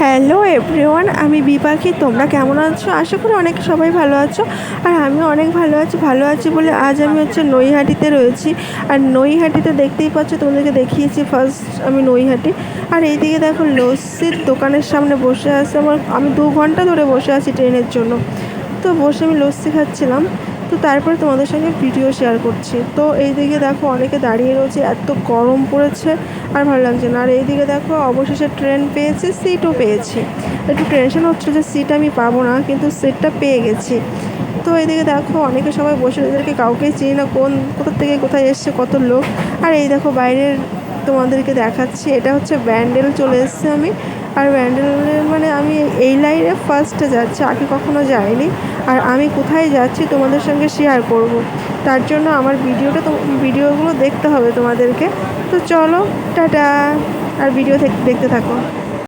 Hello everyone, আমি বিপাকি। তোমরা কেমন আছো? আশা করি অনেক সবাই ভালো আছো, আর আমিও অনেক ভালো আছি বলে আজ আমি নৈহাটিতে রয়েছি। আর নৈহাটিতে দেখতেই পাচ্ছ, তোমাদেরকে দেখিয়েছি ফার্স্ট আমি নৈহাটি। আর এইদিকে দেখো লস্যির দোকানের সামনে বসে আছে আমি 2 ঘন্টা ধরে বসে আছি ট্রেনের জন্য। তো বসে আমি লস্যি খাচ্ছিলাম। তো তারপরে তোমাদের সঙ্গে ভিডিও শেয়ার করছি। তো এইদিকে দেখো অনেকে দাঁড়িয়ে রয়েছে, এত গরম পড়েছে আর ভালো লাগছে না। আর এইদিকে দেখো অবশেষে ট্রেন পেয়েছি, সিটও পেয়েছি। একটু টেনশন হচ্ছিল যে সিট আমি পাবো না, কিন্তু সিটটা পেয়ে গেছি। তো এইদিকে দেখো অনেকে সবাই বসে, এদেরকে কাউকেই চিনি না, কোথা থেকে কোথায় এসছে কত লোক। আর এই দেখো বাইরের তোমাদেরকে দেখাচ্ছি, এটা হচ্ছে ব্যান্ডেল চলে এসছে আমি। আর ব্যান্ডেলের মানে আমি এই লাইনে ফার্স্টে যাচ্ছি, আগে কখনো যাইনি। আর আমি কোথায় যাচ্ছি তোমাদের সঙ্গে শেয়ার করব। তার জন্য আমার ভিডিওগুলো দেখতে হবে তোমাদেরকে। তো চলো, টাটা। আর ভিডিও দেখতে থাকো।